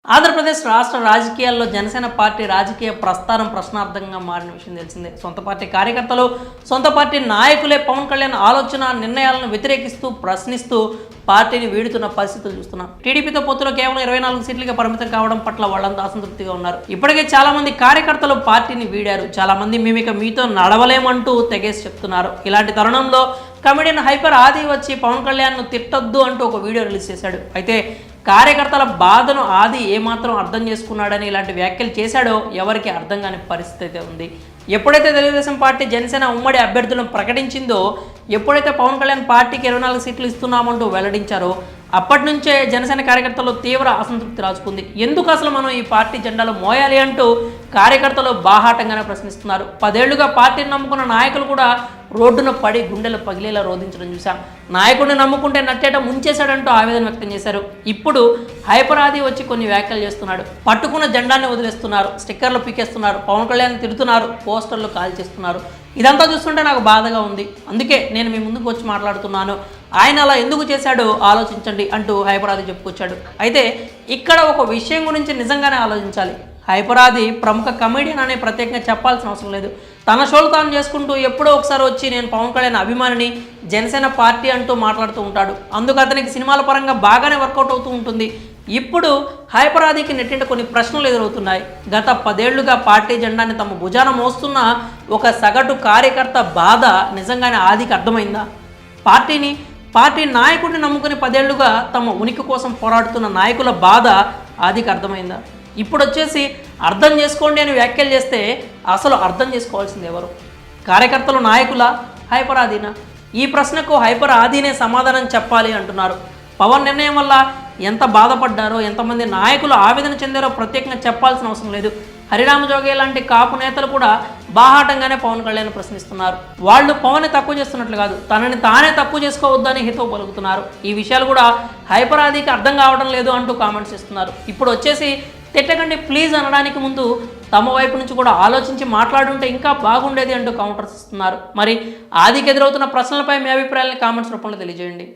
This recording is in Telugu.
ఆంధ్రప్రదేశ్ రాష్ట్ర రాజకీయాల్లో జనసేన పార్టీ రాజకీయ ప్రస్థానం ప్రశ్నార్థకంగా మారిన విషయం తెలిసిందే. సొంత పార్టీ కార్యకర్తలు, సొంత పార్టీ నాయకులే పవన్ కళ్యాణ్ ఆలోచన నిర్ణయాలను వ్యతిరేకిస్తూ ప్రశ్నిస్తూ పార్టీని వీడుతున్న పరిస్థితులు చూస్తున్నాం. టీడీపీతో పొత్తులో కేవలం 24 సీట్లకే పరిమితం కావడం పట్ల వాళ్ళంతా అసంతృప్తిగా ఉన్నారు. ఇప్పటికే చాలా మంది కార్యకర్తలు పార్టీని వీడారు. చాలా మంది మేమిక మీతో నడవలేమంటూ తెగేసి చెప్తున్నారు. ఇలాంటి తరుణంలో కమెడియన్ హైపర్ ఆది వచ్చి పవన్ కళ్యాణ్ను తిట్టొద్దు అంటూ ఒక వీడియో రిలీజ్ చేశాడు. అయితే కార్యకర్తల బాధను ఆది ఏమాత్రం అర్థం చేసుకున్నాడని ఇలాంటి వ్యాఖ్యలు చేశాడో ఎవరికి అర్థం కాని పరిస్థితి ఉంది. ఎప్పుడైతే తెలుగుదేశం పార్టీ జనసేన ఉమ్మడి అభ్యర్థులను ప్రకటించిందో, ఎప్పుడైతే పవన్ కళ్యాణ్ పార్టీకి 24 సీట్లు ఇస్తున్నామంటూ వెల్లడించారో అప్పటి నుంచే జనసేన కార్యకర్తలు తీవ్ర అసంతృప్తి రాజుకుంది. ఎందుకు అసలు మనం ఈ పార్టీ జెండాలు మోయాలి అంటూ కార్యకర్తలు బాహాటంగానే ప్రశ్నిస్తున్నారు. 10 ఏళ్లుగా పార్టీని నమ్ముకున్న నాయకులు కూడా రోడ్డున పడి గుండెలు పగిలేలా రోధించడం చూశాం. నాయకుడిని నమ్ముకుంటే నట్టేట ముంచేశాడంటూ ఆవేదన వ్యక్తం చేశారు. ఇప్పుడు హైపర్ ఆది వచ్చి కొన్ని వ్యాఖ్యలు చేస్తున్నాడు. పట్టుకున్న జెండాన్ని వదిలేస్తున్నారు, స్టిక్కర్లు పీకేస్తున్నారు, పవన్ కళ్యాణ్ తిడుతున్నారు, పోస్టర్లు కాల్ చేస్తున్నారు. ఇదంతా చూస్తుంటే నాకు బాధగా ఉంది. అందుకే నేను మీ ముందుకు వచ్చి మాట్లాడుతున్నాను. ఆయన అలా ఎందుకు చేశాడో ఆలోచించండి అంటూ హైపరాది చెప్పుకొచ్చాడు. అయితే ఇక్కడ ఒక విషయం గురించి నిజంగానే ఆలోచించాలి. హైపరాది ప్రముఖ కమెడియన్ అనే ప్రత్యేకంగా చెప్పాల్సిన అవసరం లేదు. తన షోలు తాను చేసుకుంటూ ఎప్పుడో ఒకసారి వచ్చి నేను పవన్ కళ్యాణ్ అభిమానిని, జనసేన పార్టీ అంటూ మాట్లాడుతూ ఉంటాడు. అందుకు అతనికి సినిమాల పరంగా బాగానే వర్కౌట్ అవుతూ ఉంటుంది. ఇప్పుడు హైపరాదికి నెట్టింట కొన్ని ప్రశ్నలు ఎదురవుతున్నాయి. గత 10 ఏళ్లుగా పార్టీ జెండాని తమ భుజాన మోస్తున్న ఒక సగటు కార్యకర్త బాధ నిజంగానే ఆదికి అర్థమైందా? పార్టీ నాయకుడిని నమ్ముకుని 10 ఏళ్లుగా తమ ఉనికి కోసం పోరాడుతున్న నాయకుల బాధ ఆదికి అర్థమైందా? ఇప్పుడు వచ్చేసి అర్థం చేసుకోండి అని వ్యాఖ్యలు చేస్తే అసలు అర్థం చేసుకోవాల్సింది ఎవరు? కార్యకర్తలు, నాయకుల, హైపర్ ఆదీనా? ఈ ప్రశ్నకు హైపర్ ఆదీనే సమాధానం చెప్పాలి అంటున్నారు. పవన్ నిర్ణయం వల్ల ఎంత బాధపడ్డారో, ఎంతమంది నాయకులు ఆవేదన చెందారో ప్రత్యేకంగా చెప్పాల్సిన అవసరం లేదు. హరిరామ జోగే లాంటి కాపు నేతలు కూడా బాహాటంగానే పవన్ కళ్యాణ్ ప్రశ్నిస్తున్నారు. వాళ్ళు పవన్ని తక్కువ చేస్తున్నట్లు కాదు, తనని తానే తక్కువ చేసుకోవద్దని హితవు పలుకుతున్నారు. ఈ విషయాలు కూడా హైపర్ ఆదికి అర్థం కావడం లేదు అంటూ కామెంట్స్ ఇస్తున్నారు. ఇప్పుడు వచ్చేసి తిట్టకండి ప్లీజ్ అనడానికి ముందు తమ వైపు నుంచి కూడా ఆలోచించి మాట్లాడుంటే ఇంకా బాగుండేది అంటూ కౌంటర్స్ ఇస్తున్నారు. మరి ఆదికి ఎదురవుతున్న ప్రశ్నలపై మీ అభిప్రాయాలను కామెంట్స్ రూపంలో తెలియజేయండి.